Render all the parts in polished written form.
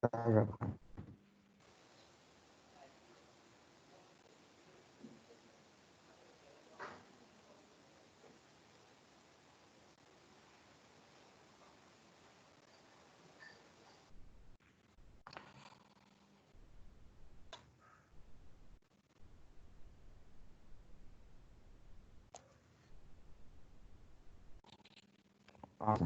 après. Ah.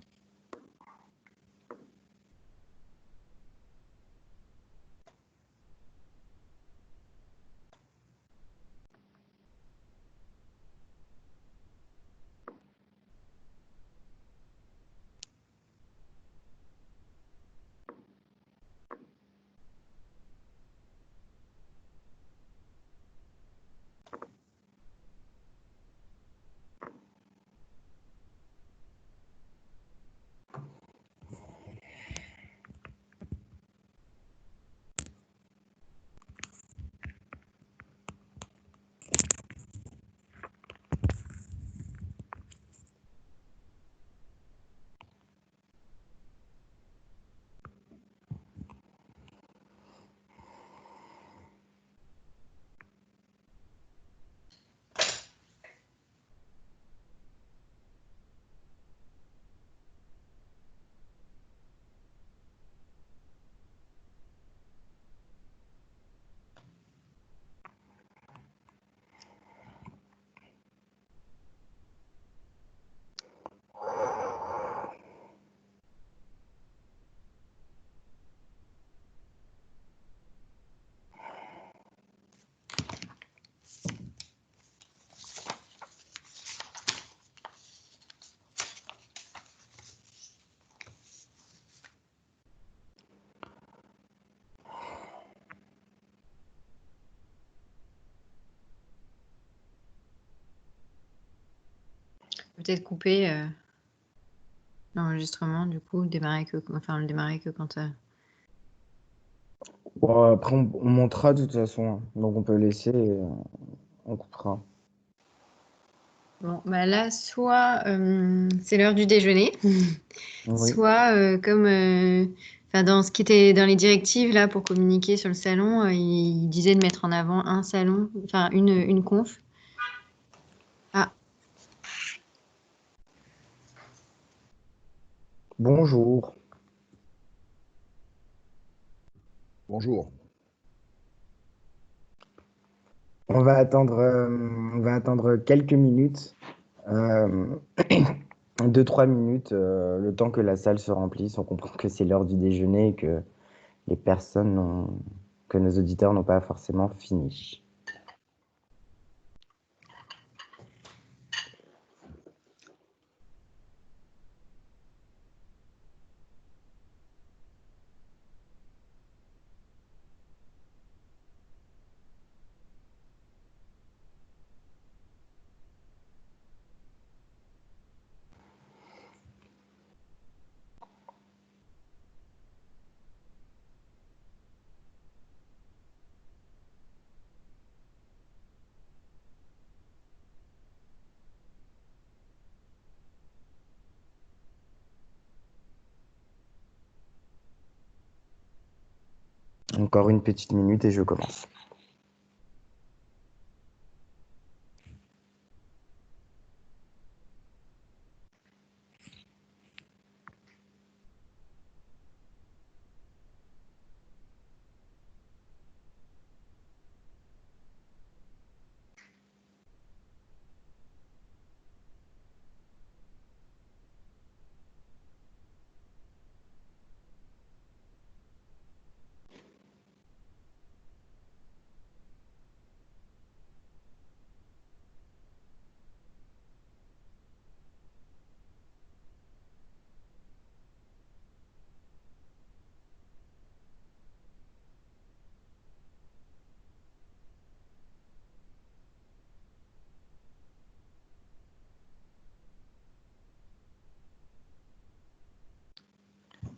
Peut-être couper l'enregistrement, du coup, le démarrer que quand... Bon, après, on montera de toute façon, hein. Donc on peut laisser et on coupera. Bon, bah là, soit c'est l'heure du déjeuner, Oui. soit comme dans ce qui était dans les directives là pour communiquer sur le salon, il disait de mettre en avant un salon, enfin une conf. Ah, Bonjour. Bonjour. On va attendre quelques minutes, euh, 2-3 minutes, le temps que la salle se remplisse. On comprend que c'est l'heure du déjeuner et que les personnes que nos auditeurs n'ont pas forcément fini. Encore une petite minute et je commence.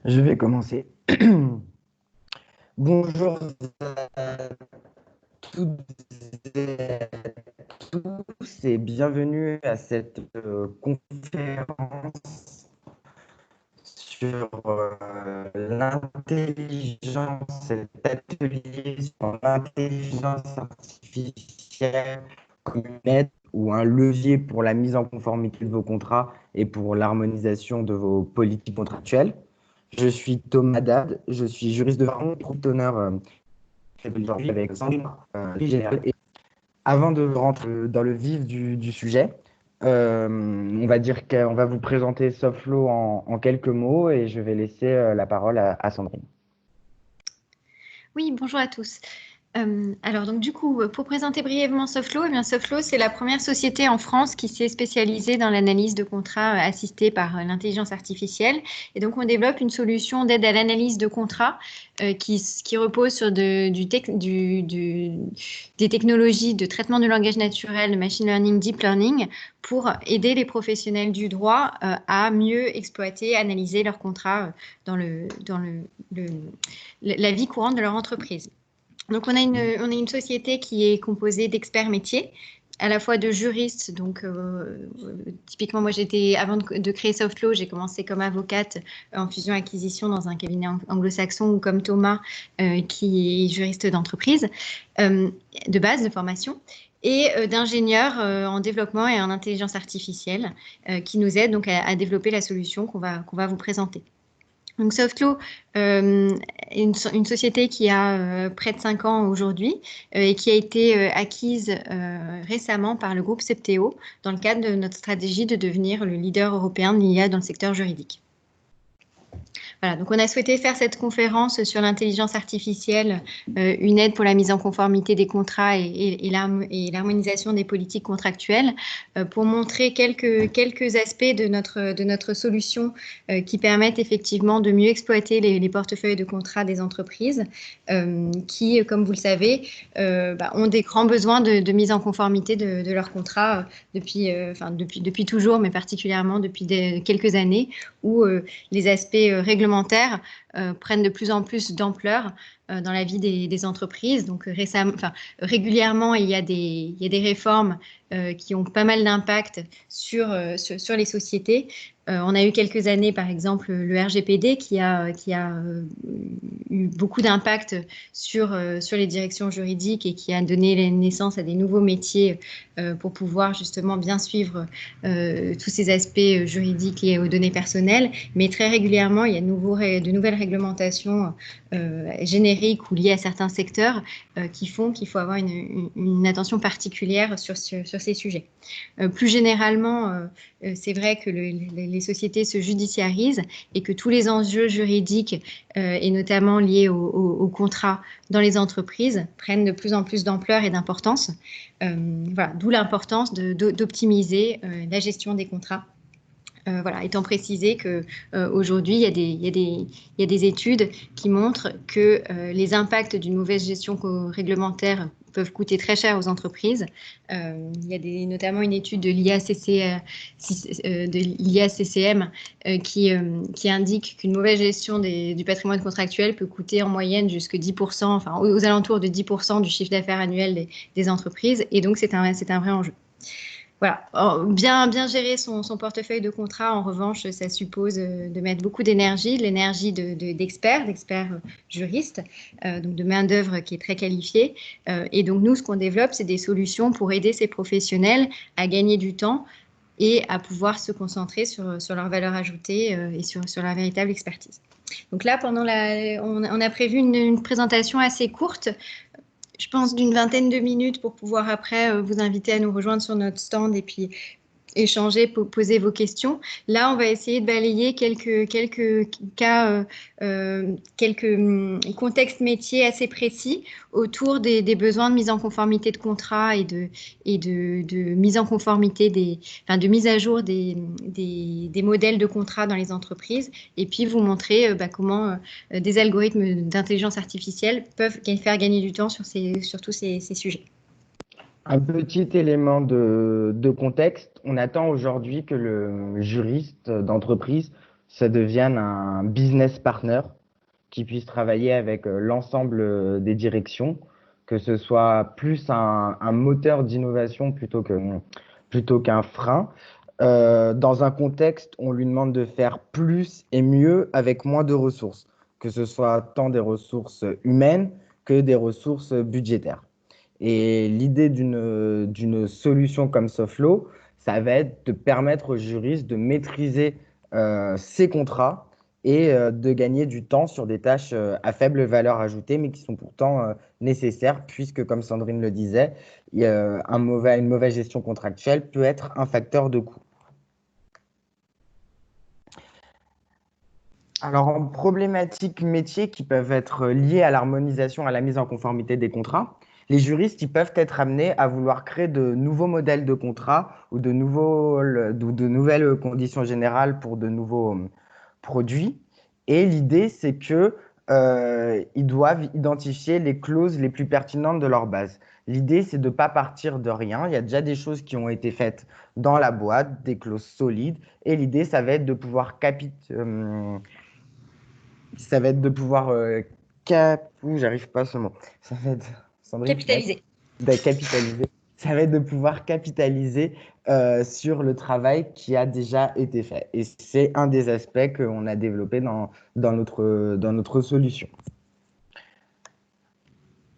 Je vais commencer. Bonjour à toutes et à tous et bienvenue à cette conférence sur l'intelligence, cet atelier sur l'intelligence artificielle comme une aide ou un levier pour la mise en conformité de vos contrats et pour l'harmonisation de vos politiques contractuelles. Je suis Thomas Dad, je suis juriste de formation, product owner aujourd'hui avec Sandrine Général. Et avant de rentrer dans le vif du sujet, on va dire qu'on va vous présenter Softflow en quelques mots et je vais laisser la parole à Sandrine. Oui, bonjour à tous. Alors, donc, du coup, pour présenter brièvement Softflow, eh bien, Softflow, c'est la première société en France qui s'est spécialisée dans l'analyse de contrats assistée par l'intelligence artificielle. Et donc, on développe une solution d'aide à l'analyse de contrats qui repose sur des technologies de traitement du langage naturel, machine learning, deep learning, pour aider les professionnels du droit à mieux exploiter, analyser leurs contrats dans la vie courante de leur entreprise. Donc, on a une société qui est composée d'experts métiers, à la fois de juristes. Donc, typiquement, moi, avant de créer Softflow, j'ai commencé comme avocate en fusion-acquisition dans un cabinet anglo-saxon, ou comme Thomas, qui est juriste d'entreprise, de base, de formation, et d'ingénieurs en développement et en intelligence artificielle, qui nous aident donc à développer la solution qu'on va vous présenter. Donc Softflow, une société qui a près de 5 ans aujourd'hui et qui a été acquise récemment par le groupe Septéo dans le cadre de notre stratégie de devenir le leader européen de l'IA dans le secteur juridique. Voilà, donc on a souhaité faire cette conférence sur l'intelligence artificielle, une aide pour la mise en conformité des contrats et l'harmonisation des politiques contractuelles, pour montrer quelques aspects de notre solution qui permettent effectivement de mieux exploiter les portefeuilles de contrats des entreprises qui, comme vous le savez, ont des grands besoins de mise en conformité de leurs contrats depuis toujours, mais particulièrement depuis quelques années, où les aspects réglementaires prennent de plus en plus d'ampleur dans la vie des entreprises. Donc régulièrement, il y a des réformes qui ont pas mal d'impact sur les sociétés. On a eu quelques années, par exemple, le RGPD qui a eu beaucoup d'impact sur les directions juridiques et qui a donné naissance à des nouveaux métiers pour pouvoir justement bien suivre tous ces aspects juridiques liés aux données personnelles. Mais très régulièrement, il y a de nouvelles réglementations génériques ou liées à certains secteurs qui font qu'il faut avoir une attention particulière sur ces sujets. Plus généralement, c'est vrai que les sociétés se judiciarisent et que tous les enjeux juridiques, et notamment liés aux contrats dans les entreprises, prennent de plus en plus d'ampleur et d'importance. Voilà, d'où l'importance d'optimiser la gestion des contrats. Étant précisé qu'aujourd'hui, il y a des études qui montrent que les impacts d'une mauvaise gestion réglementaire peuvent coûter très cher aux entreprises. Il y a notamment une étude de l'IACCM qui indique qu'une mauvaise gestion du patrimoine contractuel peut coûter en moyenne jusque 10%, enfin aux alentours de 10% du chiffre d'affaires annuel des entreprises. Et donc, c'est un vrai enjeu. Voilà. Bien gérer son portefeuille de contrats, en revanche, ça suppose de mettre beaucoup d'énergie, d'experts juristes, donc de main-d'œuvre qui est très qualifiée. Et donc, nous, ce qu'on développe, c'est des solutions pour aider ces professionnels à gagner du temps et à pouvoir se concentrer sur leur valeur ajoutée et sur leur véritable expertise. Donc là, on a prévu une présentation assez courte, je pense d'une vingtaine de minutes, pour pouvoir après vous inviter à nous rejoindre sur notre stand et puis échanger, poser vos questions. Là, on va essayer de balayer quelques cas, quelques contextes métiers assez précis autour des besoins de mise en conformité de contrats et de mise en conformité de mise à jour des modèles de contrats dans les entreprises, et puis vous montrer comment des algorithmes d'intelligence artificielle peuvent faire gagner du temps sur tous ces sujets. Un petit élément de contexte, on attend aujourd'hui que le juriste d'entreprise, ça devienne un business partner qui puisse travailler avec l'ensemble des directions, que ce soit plus un moteur d'innovation plutôt qu'un frein. dans un contexte où on lui demande de faire plus et mieux avec moins de ressources, que ce soit tant des ressources humaines que des ressources budgétaires. Et l'idée d'une solution comme SoftLaw, ça va être de permettre aux juristes de maîtriser ces contrats et de gagner du temps sur des tâches à faible valeur ajoutée, mais qui sont pourtant nécessaires, puisque, comme Sandrine le disait, une mauvaise gestion contractuelle peut être un facteur de coût. Alors, en problématiques métiers qui peuvent être liées à l'harmonisation, à la mise en conformité des contrats, les juristes ils peuvent être amenés à vouloir créer de nouveaux modèles de contrats ou de nouvelles conditions générales pour de nouveaux produits. Et l'idée, c'est que ils doivent identifier les clauses les plus pertinentes de leur base. L'idée, c'est de ne pas partir de rien. Il y a déjà des choses qui ont été faites dans la boîte, des clauses solides. Et l'idée, ça va être de pouvoir j'arrive pas à ce mot. Ça va être, Sandrine, tu m'aides? Capitaliser. Capitaliser. Ça va être de pouvoir capitaliser sur le travail qui a déjà été fait. Et c'est un des aspects qu'on a développé dans notre solution.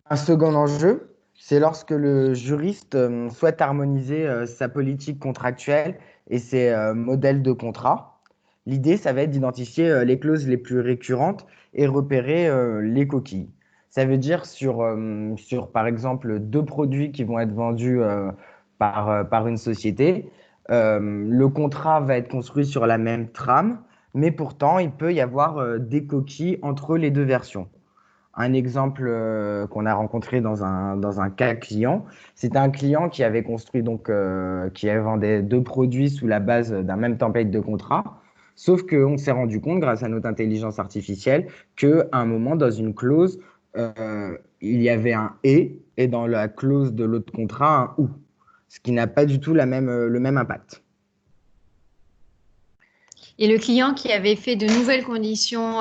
Un second enjeu, c'est lorsque le juriste souhaite harmoniser sa politique contractuelle et ses modèles de contrat. L'idée, ça va être d'identifier les clauses les plus récurrentes et repérer les coquilles. Ça veut dire sur, par exemple, deux produits qui vont être vendus par une société, le contrat va être construit sur la même trame, mais pourtant, il peut y avoir des coquilles entre les deux versions. Un exemple qu'on a rencontré dans un cas client, c'était un client qui avait construit qui avait vendu deux produits sous la base d'un même template de contrat. Sauf qu'on s'est rendu compte, grâce à notre intelligence artificielle, qu'à un moment, dans une clause, il y avait un et dans la clause de l'autre contrat, un ou, ce qui n'a pas du tout le même impact. Et le client qui avait fait de nouvelles conditions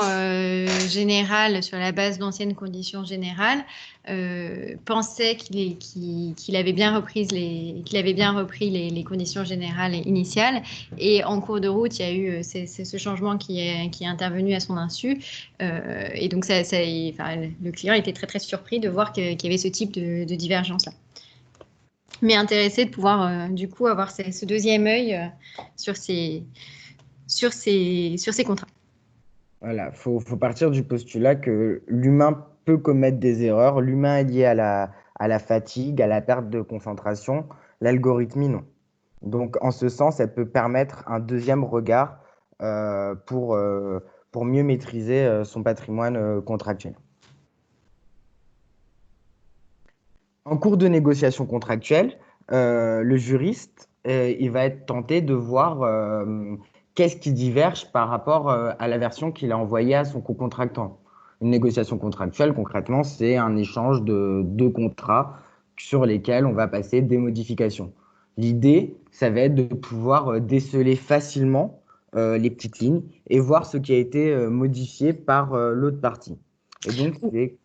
générales sur la base d'anciennes conditions générales pensait qu'il avait bien repris les conditions générales initiales. Et en cours de route, il y a eu ce changement qui est intervenu à son insu. Et donc, le client était très, très surpris de voir qu'il y avait ce type de divergence-là. Mais intéressé de pouvoir, du coup, avoir ce deuxième œil sur ces contrats. Voilà, faut partir du postulat que l'humain peut commettre des erreurs. L'humain est lié à la fatigue, à la perte de concentration. L'algorithmie, non. Donc, en ce sens, elle peut permettre un deuxième regard pour mieux maîtriser son patrimoine contractuel. En cours de négociation contractuelle, le juriste, il va être tenté de voir qu'est-ce qui diverge par rapport à la version qu'il a envoyée à son co-contractant. Une négociation contractuelle, concrètement, c'est un échange de deux contrats sur lesquels on va passer des modifications. L'idée, ça va être de pouvoir déceler facilement les petites lignes et voir ce qui a été modifié par l'autre partie. Et donc, c'est...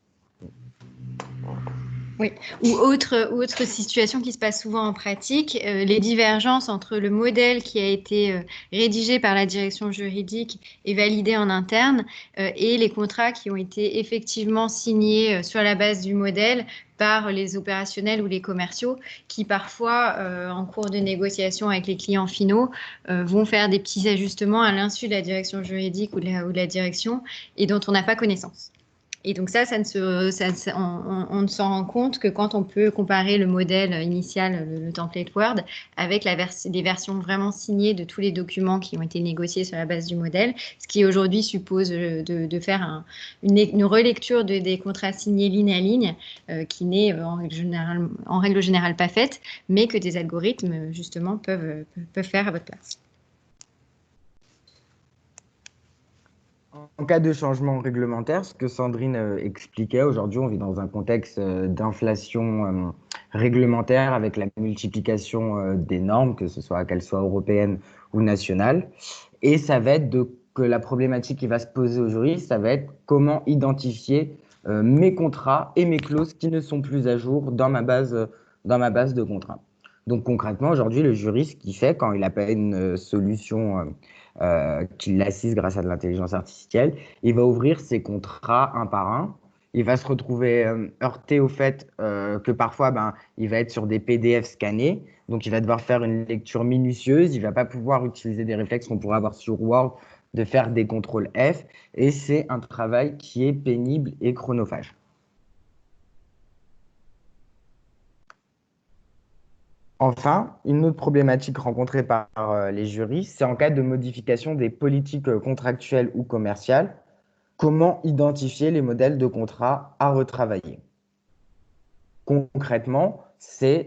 Oui, ou autre situation qui se passe souvent en pratique, les divergences entre le modèle qui a été rédigé par la direction juridique et validé en interne et les contrats qui ont été effectivement signés sur la base du modèle par les opérationnels ou les commerciaux qui parfois, en cours de négociation avec les clients finaux, vont faire des petits ajustements à l'insu de la direction juridique ou de la direction et dont on n'a pas connaissance. Et donc on ne s'en rend compte que quand on peut comparer le modèle initial, le template Word, avec des versions vraiment signées de tous les documents qui ont été négociés sur la base du modèle, ce qui aujourd'hui suppose de faire une relecture des contrats signés ligne à ligne, qui n'est en règle générale pas faite, mais que des algorithmes justement peuvent faire à votre place. En cas de changement réglementaire, ce que Sandrine expliquait, aujourd'hui, on vit dans un contexte d'inflation réglementaire avec la multiplication des normes, qu'elles soient européennes ou nationales. Et ça va être que la problématique qui va se poser aux juristes, ça va être comment identifier mes contrats et mes clauses qui ne sont plus à jour dans ma base de contrats. Donc concrètement, aujourd'hui, le juriste, ce qu'il fait quand il n'a pas une solution qui l'assiste grâce à de l'intelligence artificielle, il va ouvrir ses contrats un par un. Il va se retrouver heurté au fait que parfois, il va être sur des PDF scannés. Donc, il va devoir faire une lecture minutieuse. Il ne va pas pouvoir utiliser des réflexes qu'on pourrait avoir sur Word, de faire des contrôles F. Et c'est un travail qui est pénible et chronophage. Enfin, une autre problématique rencontrée par les jurys, c'est en cas de modification des politiques contractuelles ou commerciales, comment identifier les modèles de contrat à retravailler. Concrètement, c'est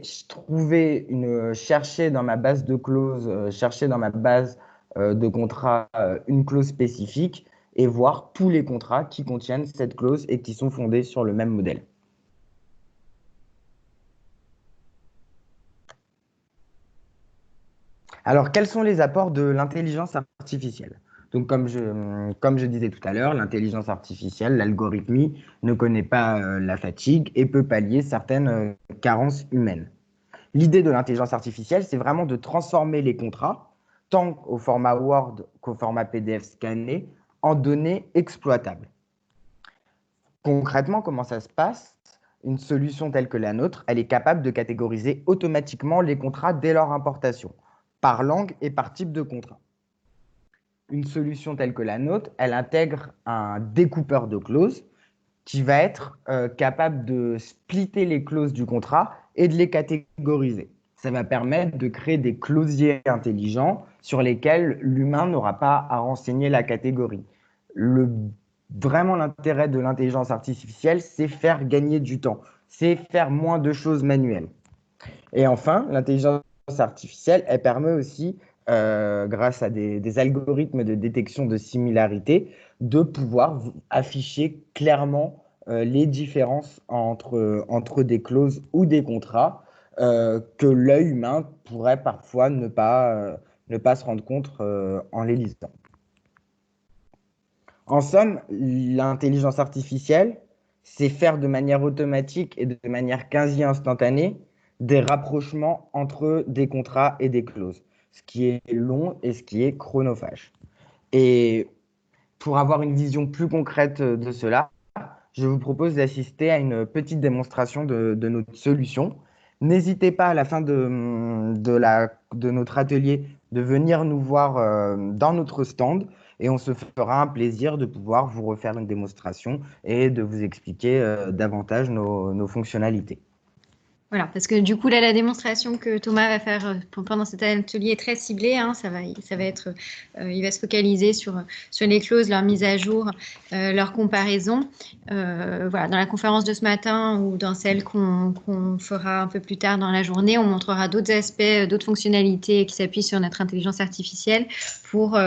chercher dans ma base de clauses, chercher dans ma base de contrat une clause spécifique et voir tous les contrats qui contiennent cette clause et qui sont fondés sur le même modèle. Alors, quels sont les apports de l'intelligence artificielle? Donc, comme je disais tout à l'heure, l'intelligence artificielle, l'algorithmie, ne connaît pas la fatigue et peut pallier certaines carences humaines. L'idée de l'intelligence artificielle, c'est vraiment de transformer les contrats, tant au format Word qu'au format PDF scanné, en données exploitables. Concrètement, comment ça se passe? Une solution telle que la nôtre, elle est capable de catégoriser automatiquement les contrats dès leur importation, par langue et par type de contrat. Une solution telle que la nôtre, elle intègre un découpeur de clauses qui va être capable de splitter les clauses du contrat et de les catégoriser. Ça va permettre de créer des clausiers intelligents sur lesquels l'humain n'aura pas à renseigner la catégorie. Vraiment, l'intérêt de l'intelligence artificielle, c'est faire gagner du temps, c'est faire moins de choses manuelles. Et enfin, l'intelligence artificielle, elle permet aussi, grâce à des algorithmes de détection de similarité, de pouvoir afficher clairement les différences entre des clauses ou des contrats que l'œil humain pourrait parfois ne pas se rendre compte en les lisant. En somme, l'intelligence artificielle, c'est faire de manière automatique et de manière quasi instantanée des rapprochements entre des contrats et des clauses, ce qui est long et ce qui est chronophage. Et pour avoir une vision plus concrète de cela, je vous propose d'assister à une petite démonstration de notre solution. N'hésitez pas à la fin de notre atelier de venir nous voir dans notre stand et on se fera un plaisir de pouvoir vous refaire une démonstration et de vous expliquer davantage nos fonctionnalités. Voilà, parce que du coup, là, la démonstration que Thomas va faire pendant cet atelier est très ciblée, hein, ça va être, il va se focaliser sur les clauses, leur mise à jour, leur comparaison. Voilà, dans la conférence de ce matin ou dans celle qu'on fera un peu plus tard dans la journée, on montrera d'autres aspects, d'autres fonctionnalités qui s'appuient sur notre intelligence artificielle pour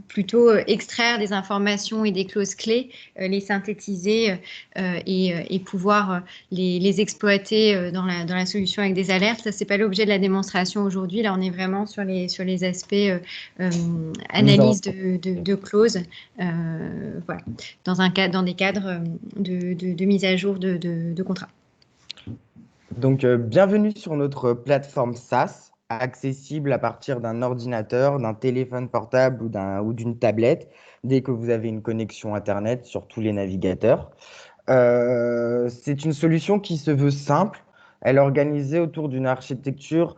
plutôt extraire des informations et des clauses clés, les synthétiser et pouvoir les exploiter dans la solution avec des alertes. Ça, c'est pas l'objet de la démonstration aujourd'hui. Là, on est vraiment sur les aspects analyse de clauses, voilà, dans des cadres de mise à jour de contrats. Donc, bienvenue sur notre plateforme SaaS, accessible à partir d'un ordinateur, d'un téléphone portable ou d'une tablette, dès que vous avez une connexion Internet sur tous les navigateurs. C'est une solution qui se veut simple. Elle est organisée autour d'une architecture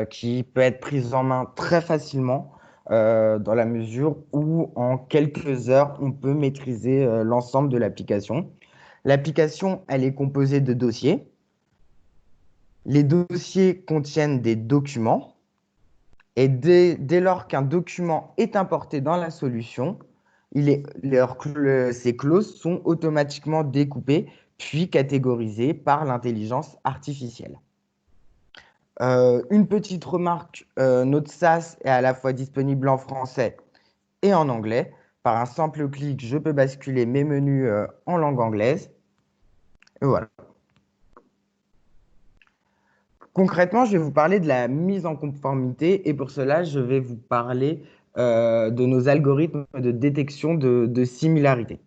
qui peut être prise en main très facilement dans la mesure où en quelques heures, on peut maîtriser l'ensemble de l'application. L'application, elle est composée de dossiers. Les dossiers contiennent des documents et dès lors qu'un document est importé dans la solution, ces clauses sont automatiquement découpées puis catégorisées par l'intelligence artificielle. Une petite remarque, notre SaaS est à la fois disponible en français et en anglais. Par un simple clic, je peux basculer mes menus en langue anglaise. Et voilà. Concrètement, je vais vous parler de la mise en conformité et pour cela, je vais vous parler de nos algorithmes de détection de similarité.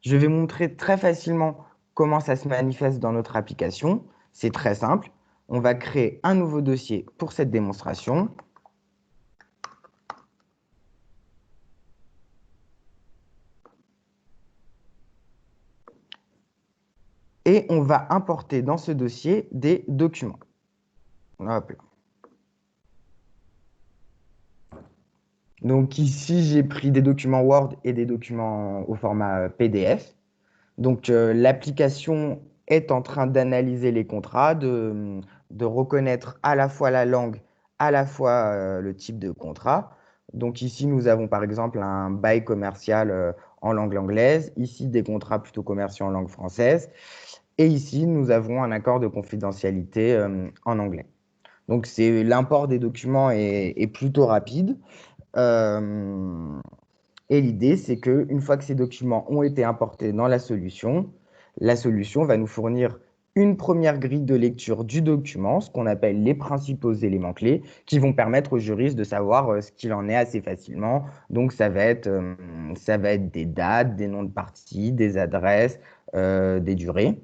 Je vais montrer très facilement comment ça se manifeste dans notre application. C'est très simple. on va créer un nouveau dossier pour cette démonstration. Et on va importer dans ce dossier des documents. Hop là. Donc ici, j'ai pris des documents Word et des documents au format PDF. Donc l'application est en train d'analyser les contrats, de reconnaître à la fois la langue, à la fois le type de contrat. Donc ici, nous avons par exemple un bail commercial en langue anglaise, ici des contrats plutôt commerciaux en langue française, et ici, nous avons un accord de confidentialité en anglais. Donc l'import des documents est plutôt rapide. Et l'idée, c'est qu'une fois que ces documents ont été importés dans la solution va nous fournir une première grille de lecture du document, ce qu'on appelle les principaux éléments clés, qui vont permettre aux juristes de savoir ce qu'il en est assez facilement. Donc, ça va être des dates, des noms de parties, des adresses, des durées.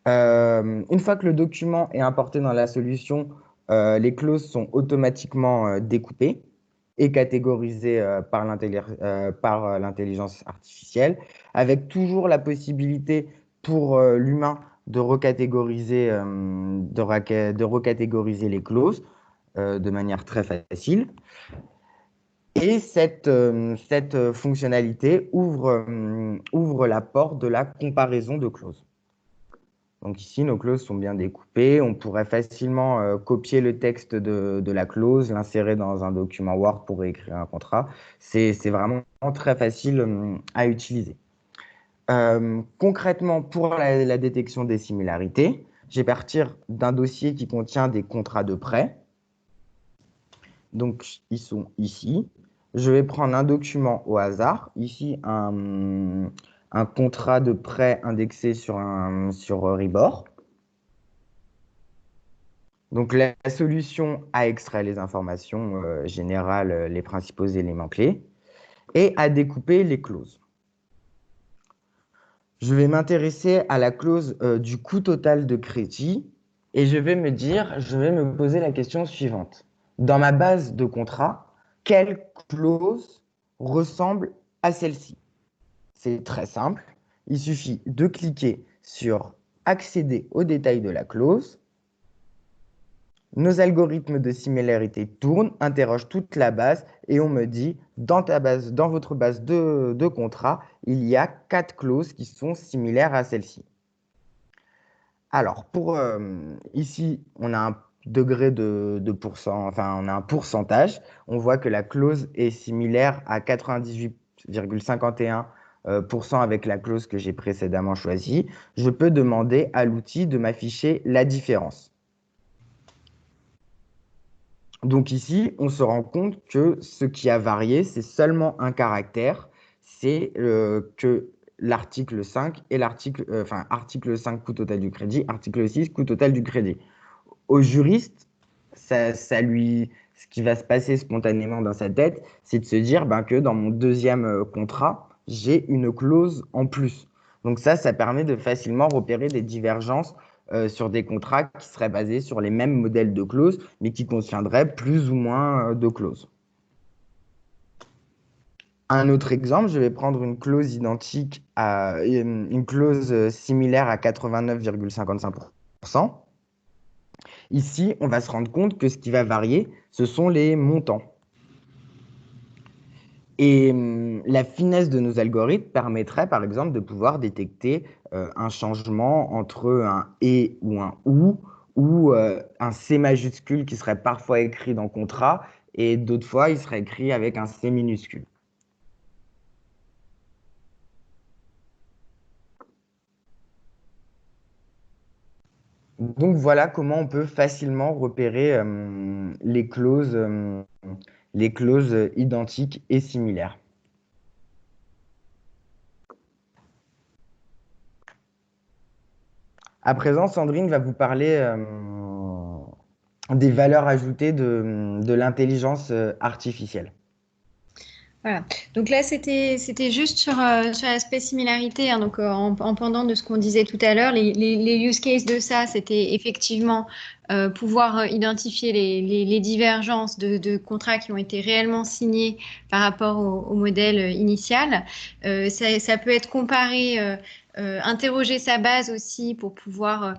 Une fois que le document est importé dans la solution, les clauses sont automatiquement découpées et catégorisées par l'intelligence artificielle, avec toujours la possibilité pour l'humain de recatégoriser les clauses de manière très facile. Et cette fonctionnalité ouvre la porte de la comparaison de clauses. Donc ici, nos clauses sont bien découpées. On pourrait facilement copier le texte de la clause, l'insérer dans un document Word pour écrire un contrat. C'est vraiment très facile à utiliser. Concrètement, pour la détection des similarités, je vais partir d'un dossier qui contient des contrats de prêt. Donc, ils sont ici. Je vais prendre un document au hasard. Ici, un contrat de prêt indexé sur Ribor. Donc, la solution a extrait les informations générales, les principaux éléments clés, et a découpé les clauses. Je vais m'intéresser à la clause du coût total de crédit et je vais me poser la question suivante. Dans ma base de contrat, quelle clause ressemble à celle-ci? C'est très simple. Il suffit de cliquer sur « Accéder aux détails de la clause ». Nos algorithmes de similarité tournent, interrogent toute la base et on me dit dans votre base de contrat, il y a 4 clauses qui sont similaires à celle-ci. Alors, ici, on a un degré de pourcent, enfin, on a un pourcentage. On voit que la clause est similaire à 98,51% avec la clause que j'ai précédemment choisie. Je peux demander à l'outil de m'afficher la différence. Donc ici, on se rend compte que ce qui a varié, c'est seulement un caractère, c'est que l'article 5 et article 5, coût total du crédit, article 6, coût total du crédit. Au juriste, ce qui va se passer spontanément dans sa tête, c'est de se dire que dans mon deuxième contrat, j'ai une clause en plus. Donc ça permet de facilement repérer des divergences sur des contrats qui seraient basés sur les mêmes modèles de clauses, mais qui contiendraient plus ou moins de clauses. Un autre exemple, je vais prendre une clause une clause similaire à 89,55%. Ici, on va se rendre compte que ce qui va varier, ce sont les montants. Et la finesse de nos algorithmes permettrait, par exemple, de pouvoir détecter un changement entre un « et » ou un « ou un « C » majuscule qui serait parfois écrit dans contrat et d'autres fois, il serait écrit avec un « C » minuscule. Donc voilà comment on peut facilement repérer les clauses identiques et similaires. À présent, Sandrine va vous parler des valeurs ajoutées de l'intelligence artificielle. Voilà. Donc là, c'était juste sur l'aspect similarité. Donc en pendant de ce qu'on disait tout à l'heure, les use cases de ça, c'était effectivement pouvoir identifier les divergences de contrats qui ont été réellement signés par rapport au modèle initial. Ça peut être comparé, interroger sa base aussi pour pouvoir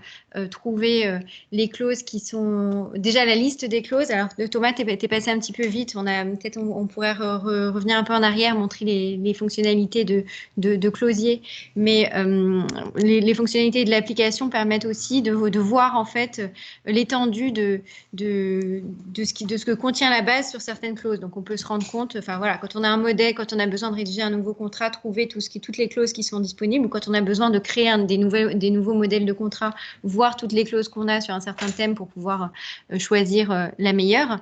trouver les clauses qui sont déjà la liste des clauses. Alors Thomas, t'es passé un petit peu vite. Peut-être on pourrait revenir un peu en arrière, montrer les fonctionnalités de Closier, mais les fonctionnalités de l'application permettent aussi de voir en fait l'étendue de ce que contient la base sur certaines clauses. Donc on peut se rendre compte, enfin voilà, quand on a un modèle, quand on a besoin de rédiger un nouveau contrat, trouver toutes les clauses qui sont disponibles, ou quand on a besoin de créer des nouveaux modèles de contrat, voir toutes les clauses qu'on a sur un certain thème pour pouvoir choisir la meilleure.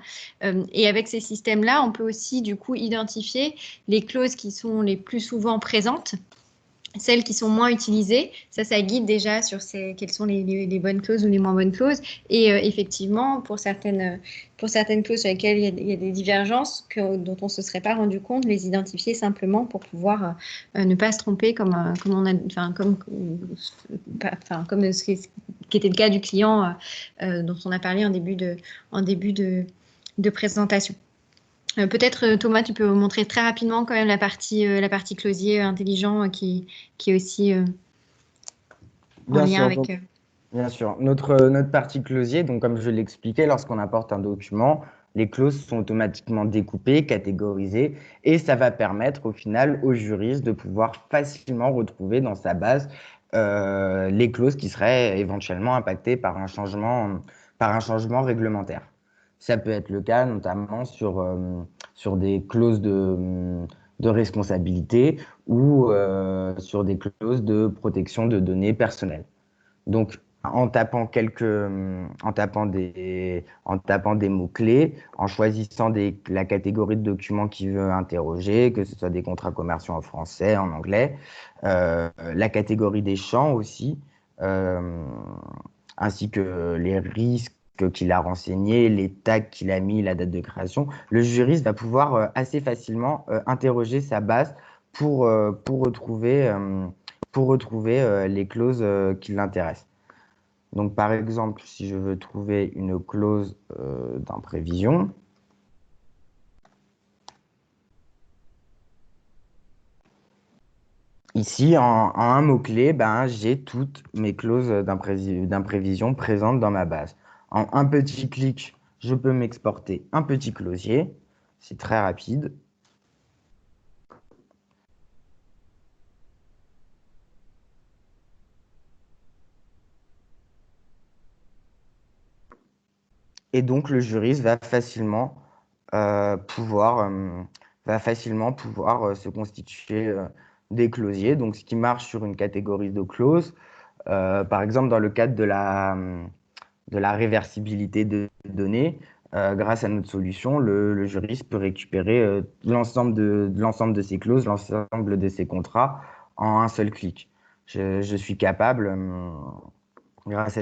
Et avec ces systèmes-là, on peut aussi du coup identifier les clauses qui sont les plus souvent présentes, celles qui sont moins utilisées. Ça guide déjà sur quelles sont les bonnes clauses ou les moins bonnes clauses. Et effectivement, pour certaines clauses sur lesquelles il y a des divergences dont on ne se serait pas rendu compte, les identifier simplement pour pouvoir ne pas se tromper comme ce qui était le cas du client dont on a parlé en début de présentation. Peut-être Thomas, tu peux montrer très rapidement quand même la partie Closier intelligent qui est aussi en Bien lien sûr, avec. donc, bien sûr. Notre partie Closier, donc comme je l'expliquais, lorsqu'on apporte un document, les clauses sont automatiquement découpées, catégorisées, et ça va permettre au final au juriste de pouvoir facilement retrouver dans sa base les clauses qui seraient éventuellement impactées par un changement réglementaire. Ça peut être le cas notamment sur des clauses de responsabilité ou sur des clauses de protection de données personnelles. Donc, en tapant des mots-clés, en choisissant la catégorie de documents qu'il veut interroger, que ce soit des contrats commerciaux en français, en anglais, la catégorie des champs aussi, euh, ainsi que les risques qu'il a renseignés, les tags qu'il a mis, la date de création, le juriste va pouvoir assez facilement interroger sa base pour retrouver les clauses qui l'intéressent. Donc, par exemple, si je veux trouver une clause d'imprévision, ici, en un mot-clé, ben, j'ai toutes mes clauses d'imprévision présentes dans ma base. En un petit clic, je peux m'exporter un petit closier. C'est très rapide. Et donc, le juriste euh, pouvoir, euh, va facilement pouvoir se constituer des closiers. Donc, ce qui marche sur une catégorie de clauses, par exemple, dans le cadre de la réversibilité de données, grâce à notre solution, le juriste peut récupérer l'ensemble de ses clauses, l'ensemble de ses contrats en un seul clic. Je suis capable, grâce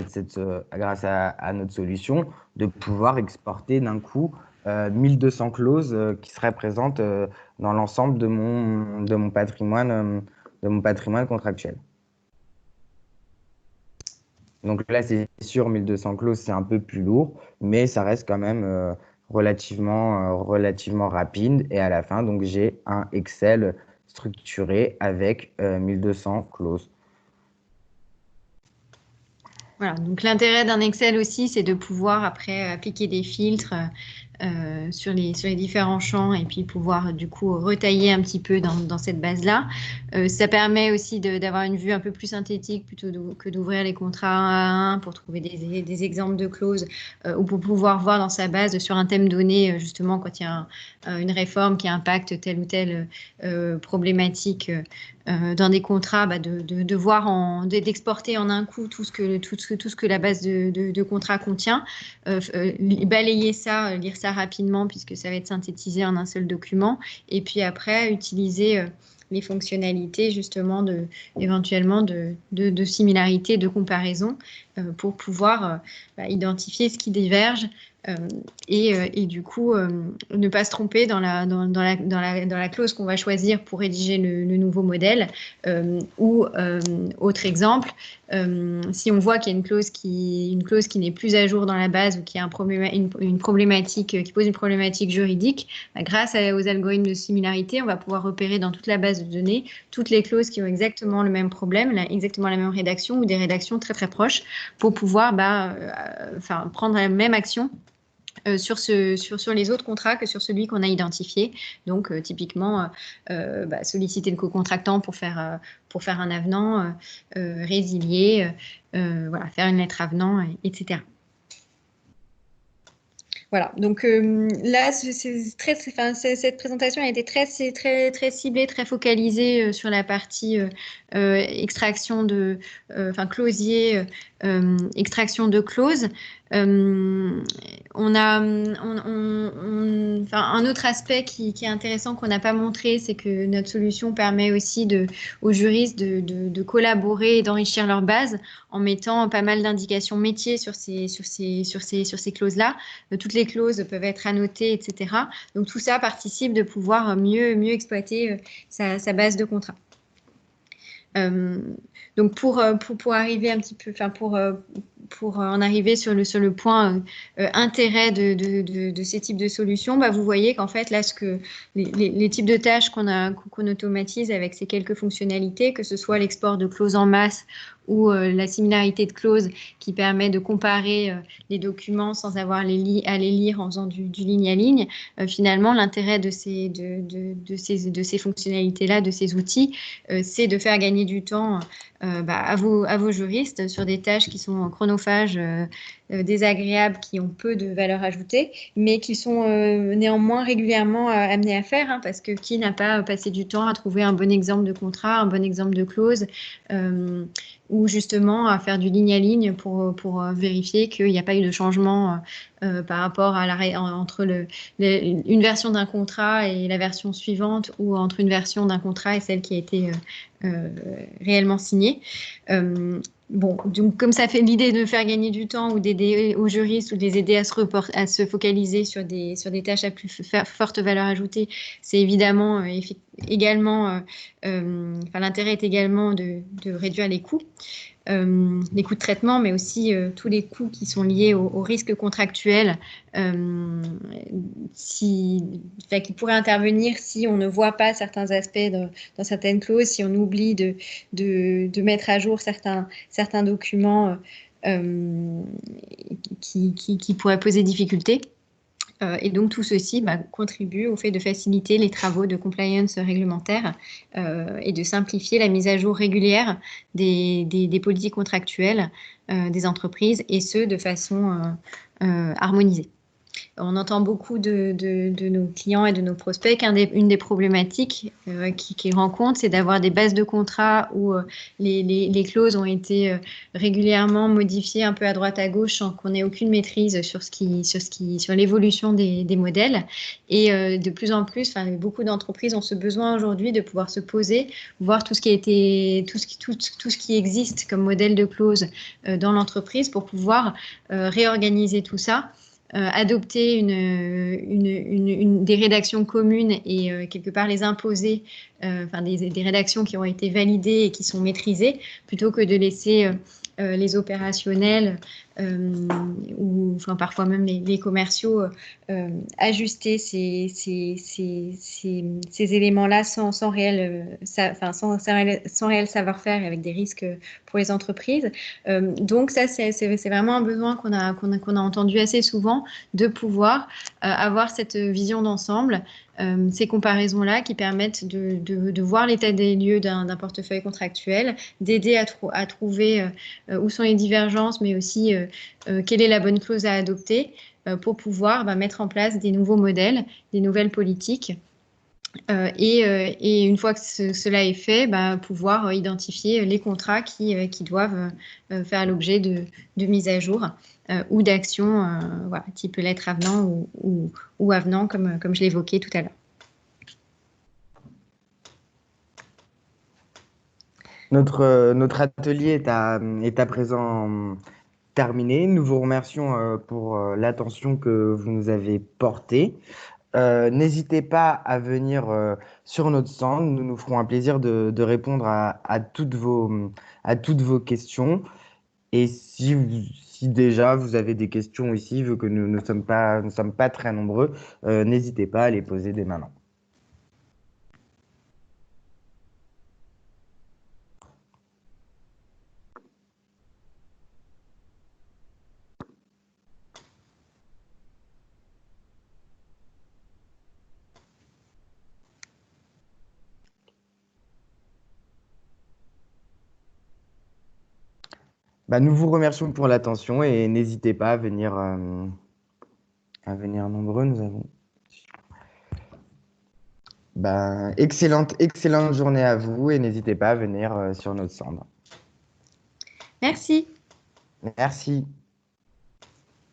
à notre solution, de pouvoir exporter d'un coup 1200 clauses qui seraient présentes dans l'ensemble de mon patrimoine contractuel. Donc là, c'est sûr, 1200 clauses, c'est un peu plus lourd, mais ça reste quand même relativement rapide. Et à la fin, donc j'ai un Excel structuré avec 1200 clauses. Voilà, donc l'intérêt d'un Excel aussi, c'est de pouvoir après appliquer des filtres sur les différents champs et puis pouvoir du coup retailler un petit peu dans cette base-là. Ça permet aussi d'avoir une vue un peu plus synthétique plutôt que d'ouvrir les contrats un à un pour trouver des exemples de clauses ou pour pouvoir voir dans sa base sur un thème donné, justement quand il y a une réforme qui impacte telle ou telle problématique dans des contrats, de voir d'exporter en un coup tout ce que la base de contrat contient, balayer ça, lire ça rapidement puisque ça va être synthétisé en un seul document, et puis après utiliser les fonctionnalités justement éventuellement de similarité, de comparaison, pour pouvoir identifier ce qui diverge et du coup ne pas se tromper dans la clause qu'on va choisir pour rédiger le nouveau modèle. Ou autre exemple, si on voit qu'il y a une clause qui n'est plus à jour dans la base ou qui a une problématique, qui pose une problématique juridique, grâce aux algorithmes de similarité, on va pouvoir repérer dans toute la base de données toutes les clauses qui ont exactement le même problème, exactement la même rédaction ou des rédactions très très proches pour pouvoir prendre la même action sur les autres contrats que sur celui qu'on a identifié. Donc, typiquement, solliciter le co-contractant pour faire un avenant, résilier, faire une lettre avenant, etc. Voilà, donc là, cette présentation a été très ciblée, très focalisée sur la partie extraction closier, extraction de clauses. On a un autre aspect qui est intéressant qu'on n'a pas montré, c'est que notre solution permet aussi aux juristes de collaborer et d'enrichir leur base en mettant pas mal d'indications métiers sur ces clauses-là. Toutes les clauses peuvent être annotées, etc. Donc tout ça participe de pouvoir mieux exploiter sa base de contrat. Donc pour arriver un petit peu, pour en arriver sur le point intérêt de ces types de solutions, vous voyez qu'en fait là les types de tâches qu'on automatise avec ces quelques fonctionnalités, que ce soit l'export de clauses en masse ou la similarité de clauses qui permet de comparer les documents sans avoir à les lire en faisant du ligne à ligne. Finalement, l'intérêt de ces fonctionnalités-là, de ces outils, c'est de faire gagner du temps à vos juristes sur des tâches qui sont chronophages, désagréables, qui ont peu de valeur ajoutée, mais qui sont néanmoins régulièrement amenés à faire, parce que qui n'a pas passé du temps à trouver un bon exemple de contrat, un bon exemple de clause, ou justement à faire du ligne à ligne pour vérifier qu'il n'y a pas eu de changement par rapport à entre une version d'un contrat et la version suivante, ou entre une version d'un contrat et celle qui a été réellement signée. Donc comme ça fait l'idée de faire gagner du temps ou d'aider aux juristes ou de les aider à se focaliser sur des tâches à plus forte valeur ajoutée, c'est évidemment également, l'intérêt est également de réduire les coûts de traitement, mais aussi tous les coûts qui sont liés au risque contractuel qui pourraient intervenir si on ne voit pas certains aspects dans certaines clauses, si on oublie de mettre à jour certains documents qui pourraient poser difficulté. Et donc tout ceci contribue au fait de faciliter les travaux de compliance réglementaire et de simplifier la mise à jour régulière des politiques contractuelles des entreprises, et ce de façon harmonisée. On entend beaucoup de nos clients et de nos prospects qu'une des problématiques qu'ils rencontrent, c'est d'avoir des bases de contrats où les clauses ont été régulièrement modifiées un peu à droite à gauche sans qu'on ait aucune maîtrise sur l'évolution des modèles. Et de plus en plus, beaucoup d'entreprises ont ce besoin aujourd'hui de pouvoir se poser, voir tout ce qui existe comme modèle de clause dans l'entreprise pour pouvoir réorganiser tout ça. Adopter des rédactions communes et quelque part les imposer, des rédactions qui ont été validées et qui sont maîtrisées, plutôt que de laisser les opérationnels ou parfois même les commerciaux ajuster ces éléments-là sans réel savoir-faire, avec des risques pour les entreprises. Donc ça, c'est vraiment un besoin qu'on a entendu assez souvent, de pouvoir avoir cette vision d'ensemble, ces comparaisons-là qui permettent de voir l'état des lieux d'un portefeuille contractuel, d'aider à trouver où sont les divergences, mais aussi quelle est la bonne clause à adopter pour pouvoir mettre en place des nouveaux modèles, des nouvelles politiques. Et une fois que cela est fait, pouvoir identifier les contrats qui doivent faire l'objet de mise à jour ou d'actions type lettre avenant ou avenant, comme je l'évoquais tout à l'heure. Notre atelier est à présent terminé. Nous vous remercions pour l'attention que vous nous avez portée. N'hésitez pas à venir sur notre stand. Nous nous ferons un plaisir de répondre à toutes vos questions. Et si déjà vous avez des questions ici, vu que nous ne sommes pas très nombreux, n'hésitez pas à les poser dès maintenant. Bah, nous vous remercions pour l'attention et n'hésitez pas à venir nombreux. Nous avons. Bah, excellente journée à vous et n'hésitez pas à venir sur notre stand. Merci. Merci.